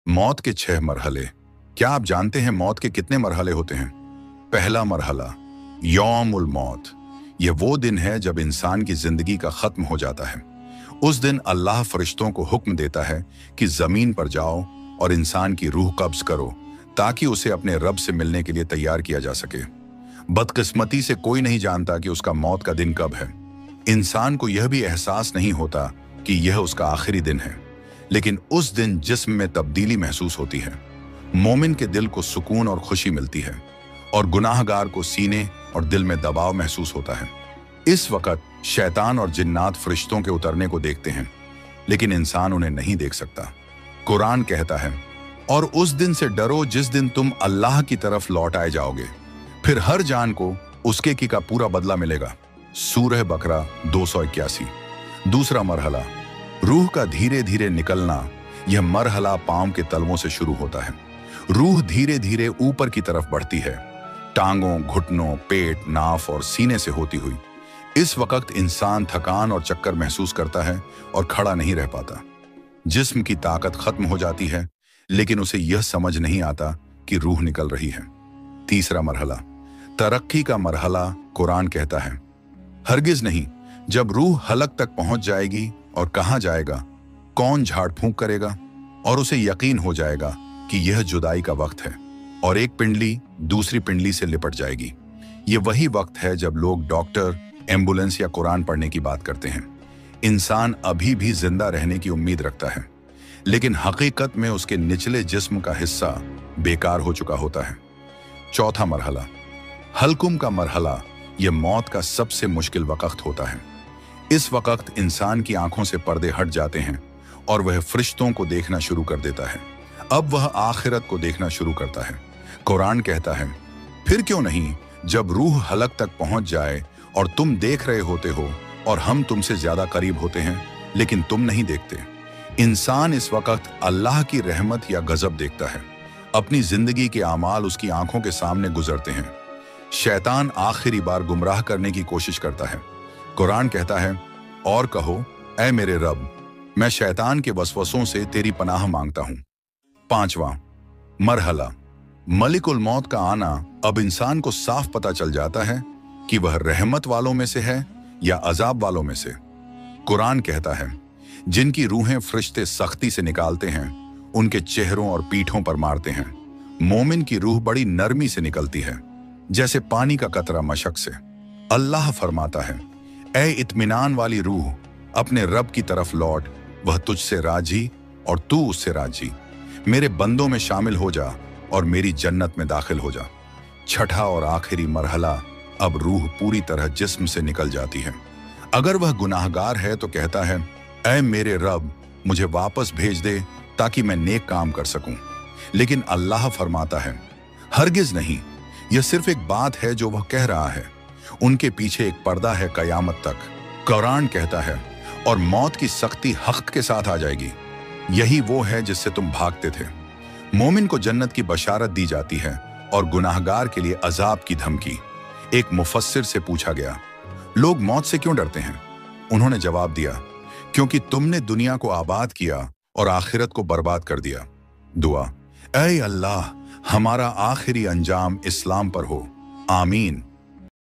मौत के 6 मरहले। क्या आप जानते हैं मौत के कितने मरहले होते हैं? पहला मरहला यौमुल मौत। यह वो दिन है जब इंसान की जिंदगी का खत्म हो जाता है। उस दिन अल्लाह फरिश्तों को हुक्म देता है कि जमीन पर जाओ और इंसान की रूह कब्ज करो ताकि उसे अपने रब से मिलने के लिए तैयार किया जा सके। बदकिस्मती से कोई नहीं जानता कि उसका मौत का दिन कब है। इंसान को यह भी एहसास नहीं होता कि यह उसका आखिरी दिन है, लेकिन उस दिन जिस्म में तब्दीली महसूस होती है। मोमिन के दिल को सुकून और खुशी मिलती है और गुनाहगार को सीने और दिल में दबाव महसूस होता है। इस वक्त शैतान और जिन्नात फरिश्तों के उतरने को देखते हैं, लेकिन इंसान उन्हें नहीं देख सकता। कुरान कहता है, और उस दिन से डरो जिस दिन तुम अल्लाह की तरफ लौट आए जाओगे, फिर हर जान को उसके की का पूरा बदला मिलेगा। सूरह बकरा 281। दूसरा मरहला रूह का धीरे धीरे निकलना। यह मरहला पांव के तलवों से शुरू होता है। रूह धीरे धीरे ऊपर की तरफ बढ़ती है, टांगों, घुटनों, पेट, नाफ और सीने से होती हुई। इस वक्त इंसान थकान और चक्कर महसूस करता है और खड़ा नहीं रह पाता। जिस्म की ताकत खत्म हो जाती है, लेकिन उसे यह समझ नहीं आता कि रूह निकल रही है। तीसरा मरहला तरक्की का मरहला। कुरान कहता है, हरगिज नहीं, जब रूह हलक तक पहुंच जाएगी और कहां जाएगा, कौन झाड़ फूंक करेगा, और उसे यकीन हो जाएगा कि यह जुदाई का वक्त है और एक पिंडली दूसरी पिंडली से लिपट जाएगी। यह वही वक्त है जब लोग डॉक्टर, एम्बुलेंस या कुरान पढ़ने की बात करते हैं। इंसान अभी भी जिंदा रहने की उम्मीद रखता है, लेकिन हकीकत में उसके निचले जिस्म का हिस्सा बेकार हो चुका होता है। चौथा मरहला हल्कुम का मरहला। यह मौत का सबसे मुश्किल वक्त होता है। इस वक्त इंसान की आंखों से पर्दे हट जाते हैं और वह फरिश्तों को देखना शुरू कर देता है। अब वह आखिरत को देखना शुरू करता है। कुरान कहता है, फिर क्यों नहीं, जब रूह हलक तक पहुंच जाए और तुम देख रहे होते हो और हम तुमसे ज्यादा करीब होते हैं, लेकिन तुम नहीं देखते। इंसान इस वक्त अल्लाह की रहमत या गजब देखता है। अपनी जिंदगी के आमाल उसकी आंखों के सामने गुजरते हैं। शैतान आखिरी बार गुमराह करने की कोशिश करता है। कुरान कहता है, और कहो, ऐ मेरे रब, मैं शैतान के वसवसों से तेरी पनाह मांगता हूं। पांचवा मरहला मलिकुल मौत का आना। अब इंसान को साफ पता चल जाता है कि वह रहमत वालों में से है या अजाब वालों में से। कुरान कहता है, जिनकी रूहें फरिश्ते सख्ती से निकालते हैं, उनके चेहरों और पीठों पर मारते हैं। मोमिन की रूह बड़ी नरमी से निकलती है, जैसे पानी का कतरा मशक से। अल्लाह फरमाता है, ऐ इत्मीनान वाली रूह, अपने रब की तरफ लौट, वह तुझसे राजी और तू उससे राजी। मेरे बंदों में शामिल हो जा और मेरी जन्नत में दाखिल हो जा। छठा और आखिरी मरहला, अब रूह पूरी तरह जिस्म से निकल जाती है। अगर वह गुनाहगार है तो कहता है, ऐ मेरे रब, मुझे वापस भेज दे ताकि मैं नेक काम कर सकूं। लेकिन अल्लाह फरमाता है, हरगिज नहीं, यह सिर्फ एक बात है जो वह कह रहा है। उनके पीछे एक पर्दा है कयामत तक। कुरान कहता है, और मौत की सख्ती हक के साथ आ जाएगी। यही वो है जिससे तुम भागते थे। मोमिन को जन्नत की बशारत दी जाती है और गुनाहगार के लिए अजाब की धमकी। एक मुफस्सिर से पूछा गया, लोग मौत से क्यों डरते हैं? उन्होंने जवाब दिया, क्योंकि तुमने दुनिया को आबाद किया और आखिरत को बर्बाद कर दिया। दुआ, ऐ अल्लाह, हमारा आखिरी अंजाम इस्लाम पर हो। आमीन।